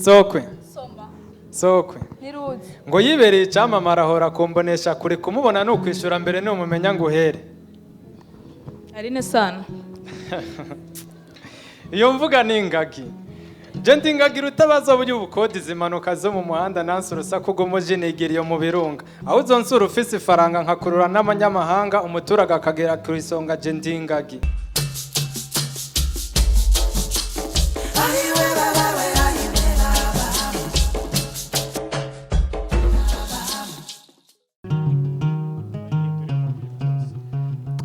sokwe Soma. sokwe Niruzi. ngo yibereye icyamamara ahora kumbonesha kure kumubona no kwishura mbere no mumenya ngo uhere. Aline sana. Iyo mvuga ni ingagi. Je ndingagira utabazo buryo ubukodi zimanuka zo mu muhanda nansi urusaku rw'umuji nigiriye mu birunga. Aho uzonsura ufise ifaranga nkakurura n'amanyamahanga umuturaga akagera ku isonga je ndingagi.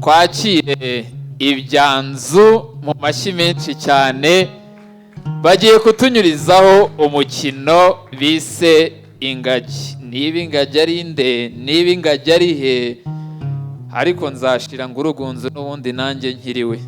Twakire ibyanzu mu mashyi menshi cyane bagiye kutunyurizaho umukino bise ingagi. Niba ingagi ari nde, niba ingagi ari he, ariko nzashira ngo urugunzu n'ubundi nanjye nkiriwe.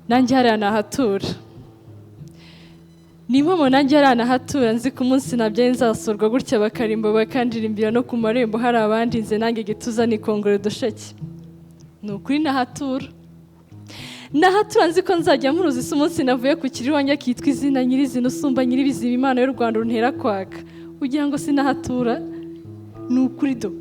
Nanjye hariya nahatura. Ni impamo nanjye hariya nahatura nzi ko umunsi nabyaye nzasurwa gutya bakarimba bakandirimbira no ku marembo hari abandi nze nanjye gituza nikongore dusheke. Ni ukuri nahatura. Nahatura nzi ko nzajya mpuruza isi umunsi navuye ku kiriro wanjye kitwa izina nyirizina usumba nyiribiziba Imana y'u Rwanda runtera kwaka. Ugira ngo sinahatura? Ni ukuri do.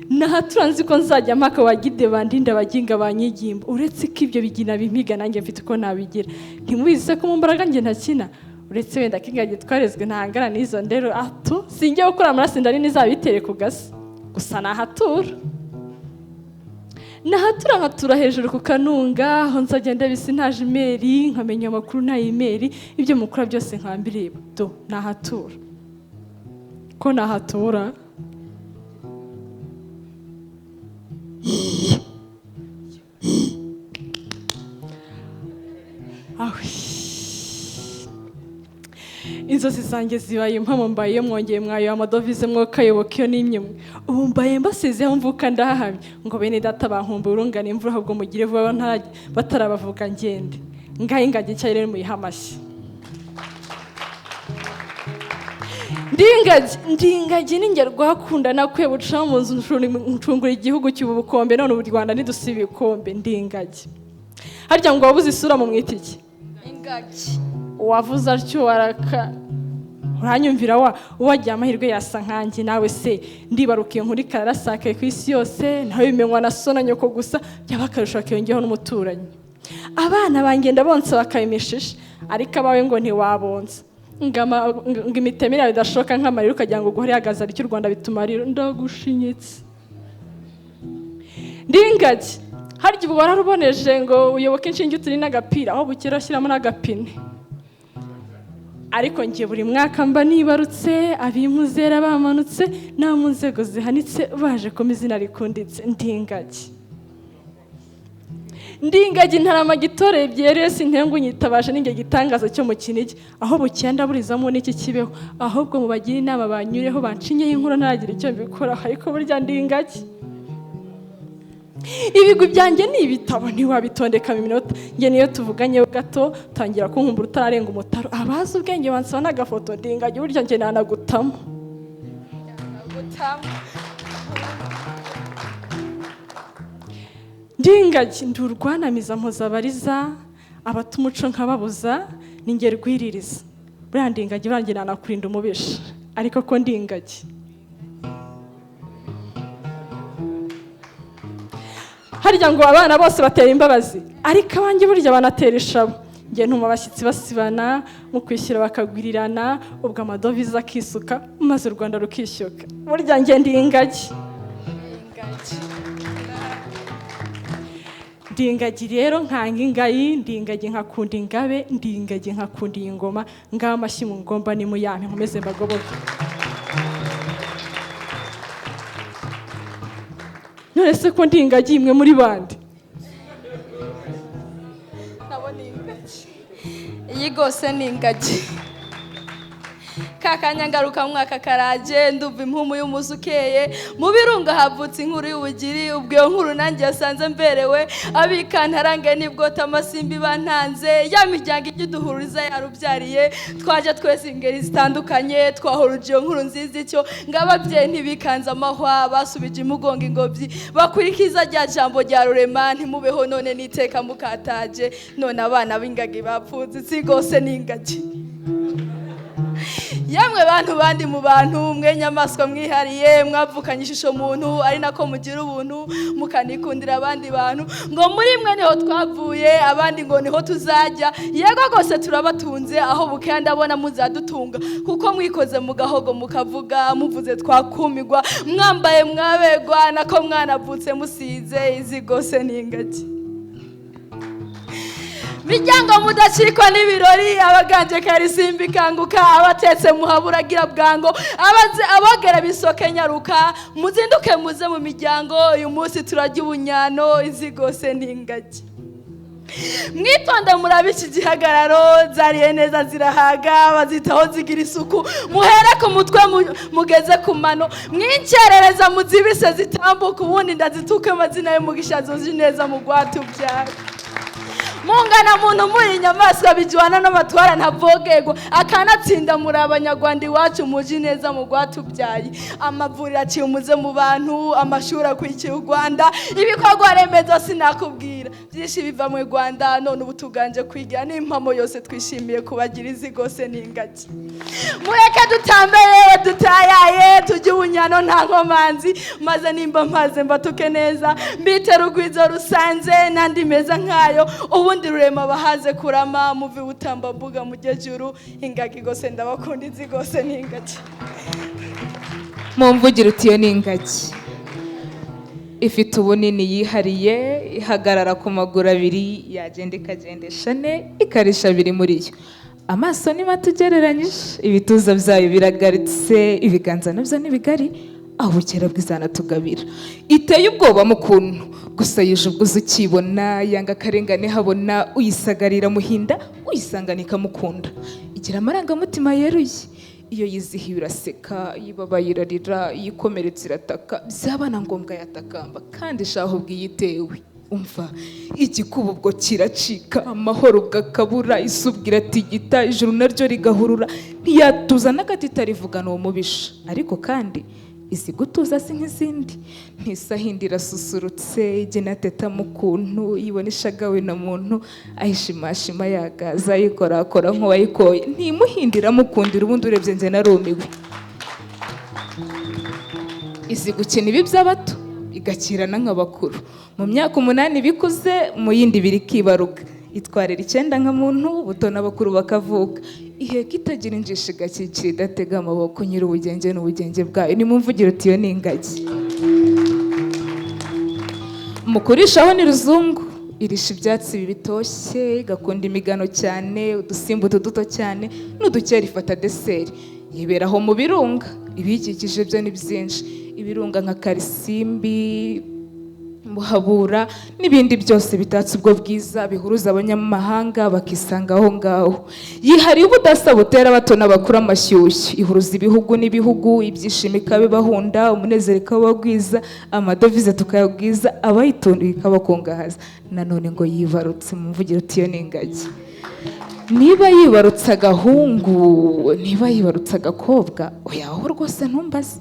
Nahatura nzi ko nzajya mpaka wagide bandinda baginga banyigimba uretse ko ibyo bigina bimpiga nanjye mfite uko nabigira. Ntimubizi se ko mu mbaraga njye ntakina uretse wenda kingagi twarezwe ntangana n'izo ndero ato sinjye gukora amaraso ndari nizabitere ku gasi gusa nahatura. Nahatura nkatura hejuru ku kanunga aho nzagenda bisi ntaje imeri nkamenya amakuru nta imeri ibyo mukura byose nkambireba do nahatura. Ko nahatura inzozi zanjye zibaye impamo mbaye mwongeye mwayo amadovize mwokayoboka iyo nimwe ubu mbaye mbasizeho mvuka ndahahamye ngo bene data bankumba urungana imvura ahubwo mugire vuba batarabavuga ngende ngahe ingagi nshya rero muyiha amashyi. Ndingagi ninjye rwakunda nakwiye buca mu nzu ncungura igihugu cy'ubu bukombe none ubu Rwanda nidusiba ibikombe ndingagi. Harya ngo wabuze isura mu mwitiki ingagi wavuze atyo waraka uranyumvira wagiye amahirwe yasa nkanjye nawe se ndibarukiye nkuri karasakaye ku isi yose nawe bimenywa na so na nyoko gusa byabakarusha kiyongeho n'umuturanyi. Abana bangenda bonse bakayimishije ariko abawe ngo ntiwabonse ngo imitemere yawe idashoka nk'amarira ukagira ngo guhore ihagaze aricyo u Rwanda bitumarira ndagushinyitse. Ndingagi harya ubwo wararuboneje ngo uyoboke inshinge uturi n'agapira aho bukera ashyiramo n'agapine ariko ngiye buri mwaka mba nibarutse abimuzera bamanutse na mu nzego zihanitse baje koma izina rikunditse ndingagi ntarama gitoreye byereye sintengu nyitabaje ninge gitangaza cyo mu Kinigi aho bukenda burizamo n'iki kibeho ahubwo mu bagira inama banyureho bancinyeho inkuru ntaragira icyo mbikora ariko burya ndingagi. Ibigwi byanjye ni ibitabo ntiwabitondeka mu minota nge niyo tuvuganyeho gato tangira kunkumbura utararenga umutaro abazi ubwenge bansaba n'agafoto ndingagi burya nge nanagutamo. Ndingagi ndurwanamiza mpuzabariza abatumuco nkababuza ninge rwiririza buriya ndingagi banjye nanakurinda umubisha ariko ko ndingagi harya ngo abana bose batera imbabazi ariko abanjye burya banatera ishabo. Ngiye ntuma abashyitsi basibana mu kwishyura bakagwirirana ubwo amadovize akisuka maze u Rwanda rukishyuka. Burya ngiye ndi ingagi. Ndi ingagi rero nkanga ingayi, ndi ingagi nkakunda ingabe, ndi ingagi nkakunda iyi ngoma, ngaho amashyi mu ngomba ni muyampe nkomeze mbagoboke. None se ko ndi ingagi imwe muri bande? Nabona ingagi. Iyi gose ni ingagi. Kakanya ngaruka mwaka karaje nduva impumu y'umuzi ukeye mu birunga havutse inkuru y'ubugiri ubwo nkuru nanjye yasanze mberewe abikantarange nibwo tamasimbi bantanze ya miryango igiduhuriza yarubyariye twaje twese ingeri zitandukanye twahuruje nkuru nziza icyo ngababyeyi ntibikanze amahwa basubije imugongo ingobyi bakurikiza rya jambo rya rurema ntimubeho none niteka mukataje none abana b'ingagi bapfuze sigose n'ingagi. Yamwe bantu bandi mu bantu mwe nyamaswa mwihariye mwavukanye ishusho muntu ari nako mugira ubuntu mukanikundira abandi bantu ngo muri mwe niho twavuye abandi ngo niho tuzajya yego gose turabatunze aho bukeye ndabona muzadutunga kuko mwikoze mu gahogo mukavuga muvuze twakumirwa mwambaye mwabegwa nako mwanavutse musize izi gose n'ingagi. Miryango mudacikwa n'ibirori abaganje karisimbi kanguka abatetse muhaburagira bwango abogera bisoke nyaruka muzinduke muze mu miryango uyu munsi turajya ubunyano izi gose n'ingagi. Mwitonde murabiki gihagararo zariye neza zirahaga bazitaho zigira isuku muhere ku mutwe mugeze ku mano mwincerereza muzibise zitambuka ubundi ndazituke amazina y'umugisha zozi neza mu gwatubyara. Mungana muntu muri nyamaswa bijwana n'amatwara ntavogerwa akanatsinda muri abanyarwanda iwacu muji neza mu gwatubyaye amavuriro aciye umuze mu bantu amashuri akurikiye u Rwanda ibikorwa remezo sinakubwira byinshi biva mu Rwanda none ubu tuganje kwigira n'impamo yose twishimiye kubagira izi gose n'ingagi. Mureke dutambere dutayaye tujye ubunyano nta nkomanzi maze nimba mpaze mbatuke neza mbite rugwizo rusanze nandi meza nkayo ubundi rurema bahaze kurama muvi butamba mbuga mujejuru ingagi gose ndabakunda izi gose n'ingagi. Mumvugira utiyo n'ingagi ifite ubunini yihariye ihagarara ku maguru abiri yagenda ikagendesha ne ikarisha biri muri yo amaso ni matugereranyije ibituza byayo biragaritse ibiganza nabyo ni bigari aho bukera bwizana tugabira iteye ubwoba mu kuntu gusa yuje ubwuzu ukibona yanga akarengane habona uyisagarira muhinda uyisanganika mukunda igira amarangamutima yeruye iyo yizihiye iraseka yibabaye irarira yikomeretse irataka byabana ngombwa yatakamba kandi shaho bwiyitewe umva igikubu ubwo kiracika amahoro gakabura isubwira ati gita ijuru naryo rigahurura ntiyatuza n'agatita rivugana uwo mubisha ariko kandi isi gutuza si nk'izindi ntisahindira susurutse igena teta mu kuntu yibona ishagawe na muntu ayishimashima yagaza yikorakora nk'uwayikoye ntimuhindira mukundira ubundi urebye nze narumiwe isi gukina ibi by'abato igakirana nk'abakuru mu myaka 8 bikuze mu yindi biri kibaruka itwarira 9 nka muntu buto n'abakuru bakavuka iheka itagira injisha igakikira idatega amaboko nyiri ubugenge n'ubugenge bwayo nimumvugira utiyo n'ingagi. Mukurishaho ni ruzungu irisha ibyatsi bibitoshye igakunda imigano cyane udusimbuto duto cyane n'udukera ifata deseri yiberaho mu birunga ibikikije byo ni byinshi ibirunga nka karisimbi muhabura n'ibindi byose bitatse ubwo bwiza bihuruza abanyamahanga bakisanga aho ngaho yihariye ubudasa butera abato n'abakuru amashyushyu ihuruza ibihugu n'ibihugu ibyishimo ikabibahunda umunezero ikabagwiza amadovize tukayagwiza abayitunduye ikabakungahaza nanone ngo yibarutse mumvugira utiyo n'ingagi. Niba yibarutse agahungu niba yibarutse agakobwa oya aho rwose ntumbaze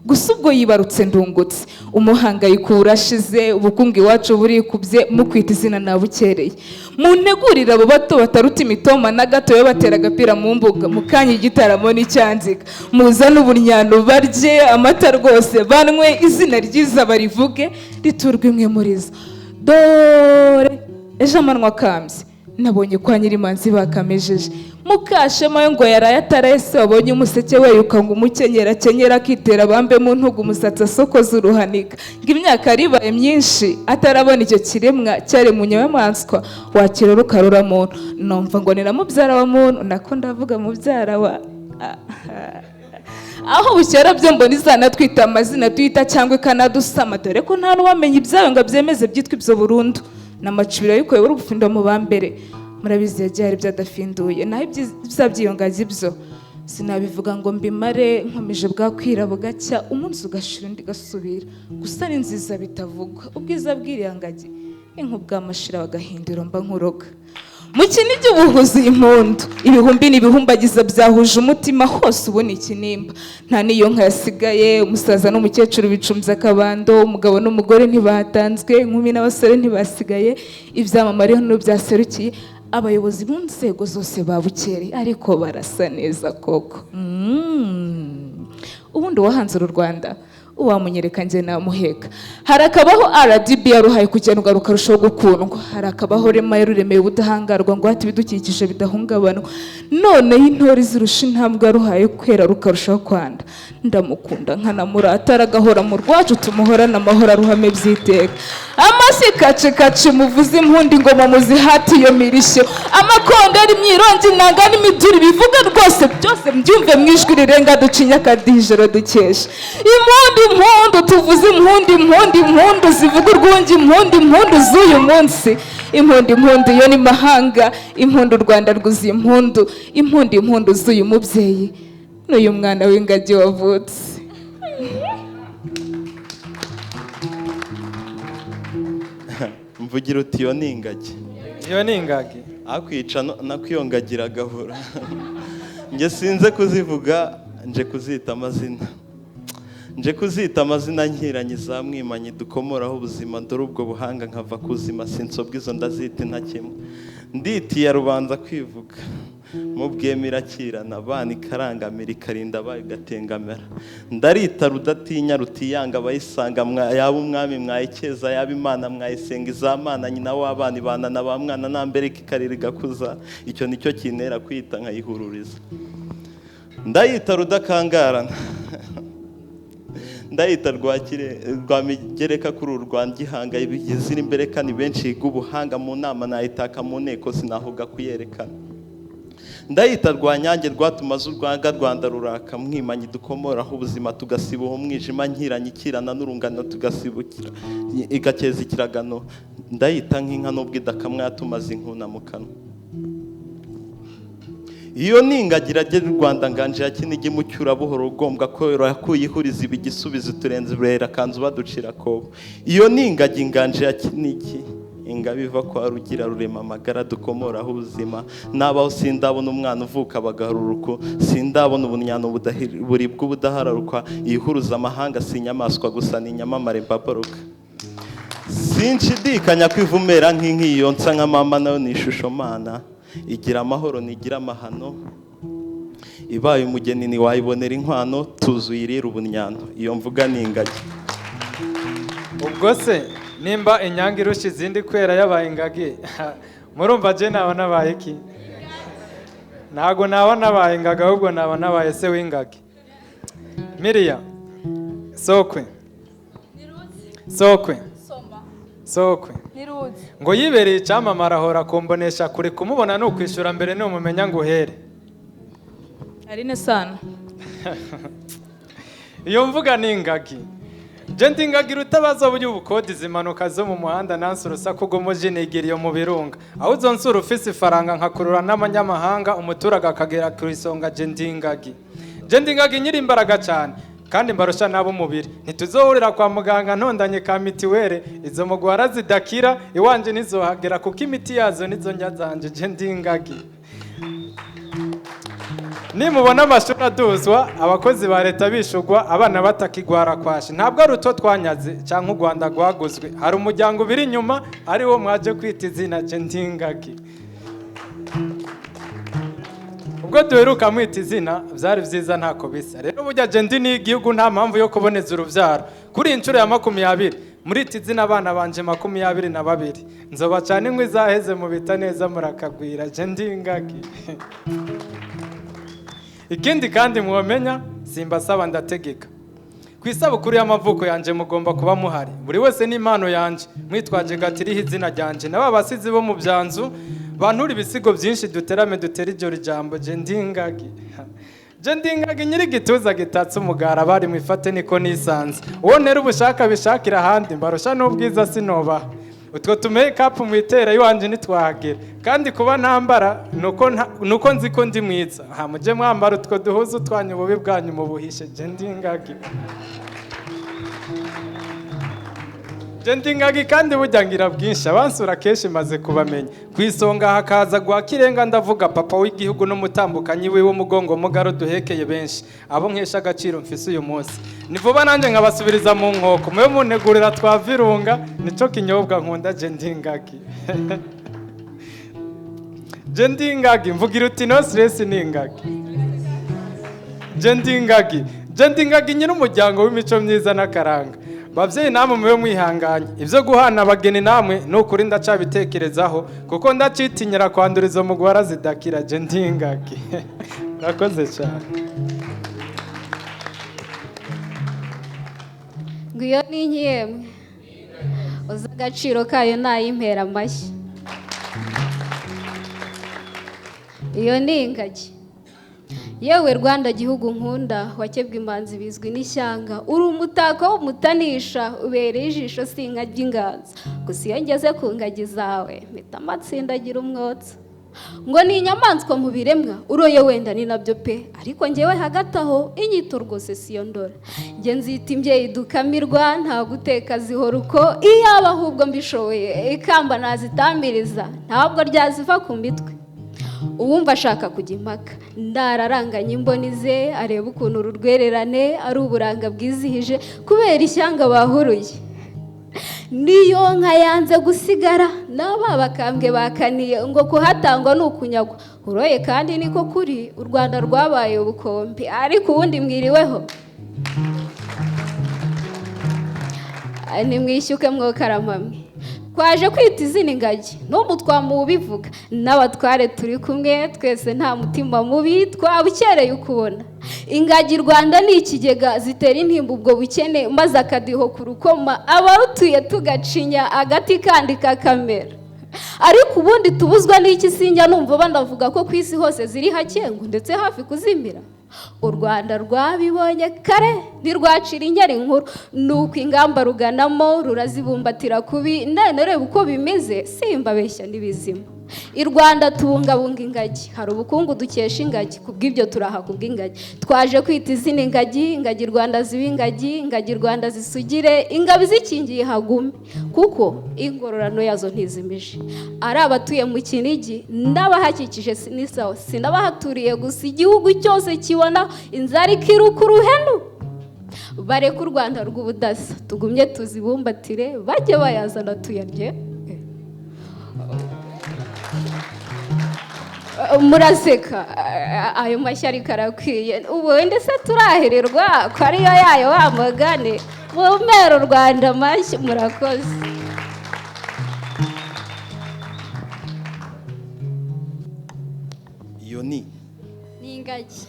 gusa ubwo yibarutse ndungutse umuhangayiko urashize ubukungu iwacu burikubye mukwita izina nabukereye muntegurira abo bato bataruta imitoma na gato yo batera agapira mu mbuga mukanya igitaramo n'icyanzika muzana ubunyano barye amata rwose banwe izina ryiza barivuge riturwe imwe muri zo dore ejo amanwa akambye nabonye kwa Nyirimanzi bakamejeje. Mukashema yo ngo yaraye ataraye se wabonye umuseke weyuka ngo umukenyera kenyera akitera bambe mu ntugu umusatsi asokoza uruhanika ngo imyaka ribaye myinshi atarabona icyo kiremwa cyari mu nyamaswa wakirora ukarura muntu numva ngo ni na mubyara wa muntu nako ndavuga mubyara wa aho bukera byo mbona izana twita amazina tuyita cyangwa ikanadusama dore ko nta n'uwamenya ibyayo ngo abyemeze byitwa ibyo burundu n'amacibiro y'ukoye urubufindo mu bambere murabizi yagiye hari byadafinduye naho ibyiza byiyongaza ibyo sinabivuga ngo mbimare nkomeje bwakwira bugacya umunsi ugashira undi gasubira gusa ni nziza bitavugwa ubwiza bw'iriyangagi nk'ubwamashira bagahindura mba nkuroga mu kinigi ubuhuzi impundu ibihumbi n'ibihumbagiza byahuje umutima hose ubona ikinimba nta niyo nka yasigaye umusaza n'umukecuru bicumbye akabando umugabo n'umugore ntibatanzwe inkumi n'abasore ntibasigaye ibyamamare hano byaserukiye abayobozi mu nzego zose babukereye ariko barasa neza koko ubundi wahanze uru Rwanda uwamunyereka njye namuheka harakabaho RDB yaruhaye kugenda ugaruka rushaho gukundwa harakabaho rema yaruremeye ubudahangarwa ngo hati bidukikije bidahungabanwa noneho intore zirusha intambwe yaruhaye kwera rukarushaho kwanda ndamukunda nkanamurata aragahora mu rwacu tumuhorana amahoro aruhame byiteka amasi kaci muvuze impundi ngoma muzihati iyo mirishyo amakondera imyirongi nanga n'imiduri bivuga rwose byose mbyumve mwijwi rirenga ducinya akadijoro dukesha impundu tuvuze impundu zivuga urwungi impundu z'uyu munsi impundu yo ni mahanga impundu Rwanda rwuzuye impundu z'uyu mubyeyi n'uyu mwana w'ingagi wavutse mvugira uti iyo ni ingagi akwica nakwiyongagira agahura njye sinze kuzivuga nje kuzita amazina nkiranye za mwimanyi dukomoraho ubuzima dore ubwo buhanga nkava kuzima sinsobwa izo ndazita nta kimwe nditiye rubanza kwivuga mubwema irakirana abana ikarangamira ikarinda abayo igatengamira ndarita rudatinya rutiyanga abayisanga yaba umwami mwayikeza yaba imana mwayisenga izamana nyina w'abana ibana na ba mwana nambereka ikarira igakuza icyo nicyo kintera kwita nkayihururiza ndayita rudakangarana ndayita rwa migereka kuri uru Rwanda gihanga ibigezira imbere kandi benshi higa ubuhanga mu nama nayitaka mu nteko sinahuga kuyerekana ndayita rwa nyange rwatumaze urwanga Rwanda ruraka mwimanyi dukomoraho ubuzima tugasibuha umwijima nkiranye ikirana n'urungano tugasibukira igakeza ikiragano ndayita nk'inka n'ubwo idakamwa yatumaze inkuna mu kanwa iyo ningagira rye Rwanda nganje ya Kinigi mucyura buhoro ugombwa ko yakuyihuriza ibigisubizo turenze burera kanzu baducira kobo iyo ningagi nganje ya Kinigi ingabiva kwa rugira rurema amagara dukomoraho ubuzima nabaho sindabona umwana uvuka bagaharuruko sindabona ubunyano buribwa ubudahararuka ihuruza amahanga sinyamaswa gusa ni nyamamare babaruka sinshidikanya kwivumera nk'inkiyo nsa nka mama nayo ni ishusho mana igira amahoro nigira amahano ibaye umugeni ni wayibonera inkwano tuzuye irira ubunyano iyo mvuga ni ingagi ubwo se nimba inyange irusha izindi kwera yabaye ingagi murumva je naba nabaye iki ntago naba nabaye ingagi ahubwo naba nabaye se w'ingagi Miriya sokwe ngo yibereye icyamamara ahora kumbonesha kure kumubona ni ukwishyura mbere n'umumenya ngo uhere Aline sana iyo mvuga ni ingagi je ngagira utabaza buryo ubukodi zimanuka zo mu muhanda nansi urusaku rw'umuji nigiriye mu birunga aho uzonsura ufise ifaranga nkakurura n'amanyamahanga umuturage akagera ku isonga je ndingagi nyiri imbaraga cyane kandi mbarusha nabo umubiri ntituzohurira kwa muganga ntondanye ka mitiwere izo mugwara zidakira iwanje nizohagera kuko imiti yazo nizo njya zanje je ndingagi nimubona amashuri aduzwa abakozi ba leta bishugwa abana batakigwara kwashi ntabwo ari uto twanyaze cyangwa u Rwanda rwaguzwe hari umuryango biri inyuma ari wo mwaje kwita izina je ndingagi ubwo duheruka mwita izina byari byiza ntako bisa rero burya je ndi n'igihugu nta mpamvu yo kuboneza urubyaro kuri inshuro ya 20 muri iti zina abana banje 22 nzoba cyane inkwi zaheze mu bita neza murakagwira je ndi ingagi. Ikindi kandi mwomenya simbasaba ndategeka. Ku isabukuru y'amavuko yanje mugomba kuba muhari. Buri wese n'impano yanje mwitwaje gatiriho izina ryanje naba basizi bo mu byanzu bantura ibisigo byinshi duterame dutera iryo jambo je ndi ingagi. Je ndi ingagi nyiri gituza gitatse umugara bari mwifate niko nisanze. Uwo ntera ubushaka bishakira ahandi mbarusha n'ubwiza sinoba. Utwo tumake up mwitera yiwanje nitwahagera kandi kuba nambara nuko nzi ko ndi mwiza muje mwambara utwo duhuzu twanyu bubi bwanyu mu buhishe je ndi ingagi. Je ndi ingagi kandi bujyangira bwinshi abansura kenshi maze kubamenya kwisonga hakaza gwa kirenga ndavuga papa w'igihugu n'umutambukanyi we w'umugongo mugaro duhekeye benshi abo nkesha agaciro mfise uyu munsi nivuba nanje nkabasubiriza mu nkoko mwe munegurira twavirunga nico kinyobwa nkunda je ndi ingagi. Je ndi ingagi mvugira uti no stress ni ingagi. Je ndi ingagi nyine umuryango w'imico myiza n'akaranga. Bavyeyi namwe mwe mwihanganye ivyo guhana abageni namwe nukuri ndacabitekerezaho kuko ndacitinyira kwanduriza mugwara zidakira je ndi ingagi. Rakoze cyane. Nguyo ni nkiyemwe uza agaciro kayo nayimpera amashyi. Iyo ni ingagi. Yewe Rwanda gihugu nkunda wakebwe imanzi bizwi n'ishyanga uri umutako w'umutanisha ubereye ijisho sinka ry'inganza gusa iyo ngeze ku ngagi zawe mpita amatsindagira umwotsi ngo ni inyamaswa mu biremwa uroye wenda ni nabyo pe ariko ngewe hagati aho inyito rwose siyo ndora nge nzita imbyeyi dukamirwa nta guteka zihora uko iyaba ahubwo mbishoboye ikamba nazitamiriza ntabwo ryaziva ku mitwe. Uwumva ashaka kujya impaka ndararanganya imboni ze areba ukuntu uru rwererane ari uburanga bwizihije kubera ishyanga bahuruye. Niyo nka yanze gusigara n'aba bakambwe bakaniye ngo kuhatangwa ni ukunyagwa uroye kandi niko kuri u Rwanda rwabaye ubukombe ariko ubundi mwiriweho nimwishyuke mwokaramamwe. Twaje kwita izina ingagi n'umutwamu ubivuga n'abatware turi kumwe twese nta mutima mubi twabukereye ukubona. Ingagi Rwanda ni ikigega zitera intimba ubwo bukene maze akadiho ku rukoma abarutuye tugacinya agati kandi kakamera. Ariko ubundi tubuzwa n'iki sinjya numva bandavuga ko ku isi hose ziri hakengu ndetse hafi kuzimira. U Rwanda rwabibonye kare ntirwacira inyari nkuru nuko ingamba ruganamo rurazibumbatira kubi none reba uko bimeze simba beshya n'ibizima. I Rwanda tubungabunga ingagi hari ubukungu dukesha ingagi kubw'ibyo turaha kubw'ingagi. Twaje kwita izina ingagi ingagi Rwanda ziba ingagi Rwanda zisugire ingabi zikingiye hagume kuko ingororano yazo ntizimije. Ari abatuye mu Kinigi n'abahakikije sinisawa sinabahaturiye gusa igihugu cyose kibona inzara ikiruka uruhenu. Bareke u Rwanda rw'ubudasa tugumye tuzibumbatire bajye bayazana tuyarye. Muraseka ayo mashyari karakwiye ubundi se turahererwa ko ariyo yayo wamugane mumera u Rwanda amashyi murakoze. Iyo ni ingagi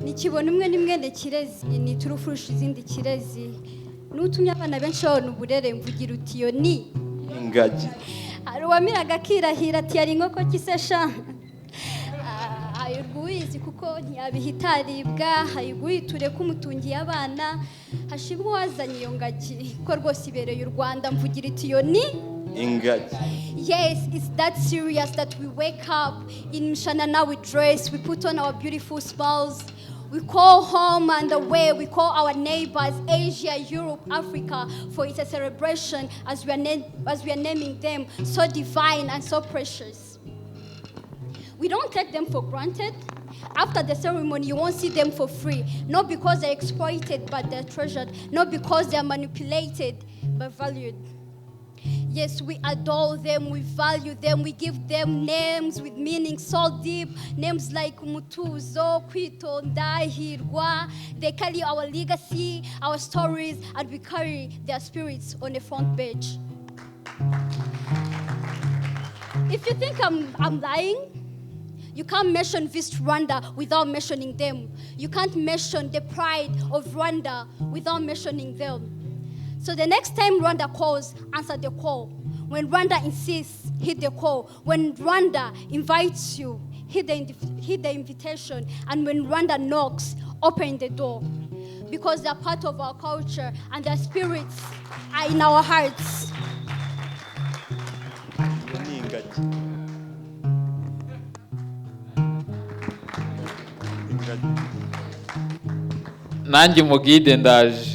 nikibona umwe n'imwene kirezi ni turufurusha izindi kirezi n'utumye abana benshi babona uburere mvugira uti iyo ni ingagi. hari uwamiraga akirahira ati yari inkoko kisesha ayiguyizi kuko ntiyabihitaribwa ayiguyiture ko umutungiye abana hashibwa uwazanye iyo ngagi ko rwose ibereye u Rwanda mvugira iti iyo ni ingagi. Yes, it's that serious that we wake up in Mshanana, we dress, we put on our beautiful smiles. We call home and away, we call our neighbors, Asia, Europe, Africa, for it's a celebration as we are naming them so divine and so precious. We don't take them for granted. After the ceremony, you won't see them for free. Not because they're exploited, but they're treasured. Not because they're manipulated, but valued. Yes, we adore them, we value them, we give them names with meaning so deep. Names like Umutuzo, Kwitonda, Hirwa. They carry our legacy, our stories, and we carry their spirits on the front page. If you think I'm lying, you can't mention Vis Rwanda without mentioning them. You can't mention the pride of Rwanda without mentioning them. So the next time Rwanda calls, answer the call. When Rwanda insists, hit the call. When Rwanda invites you, hit the invitation. And when Rwanda knocks, open the door. Because they're part of our culture and their spirits are in our hearts. nanjye umugide ndaje.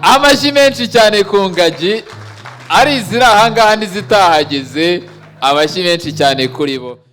Amashyi menshi cyane ku ngagi, ari iziri ahangaha n'izitahageze, amashyi menshi cyane kuri bo.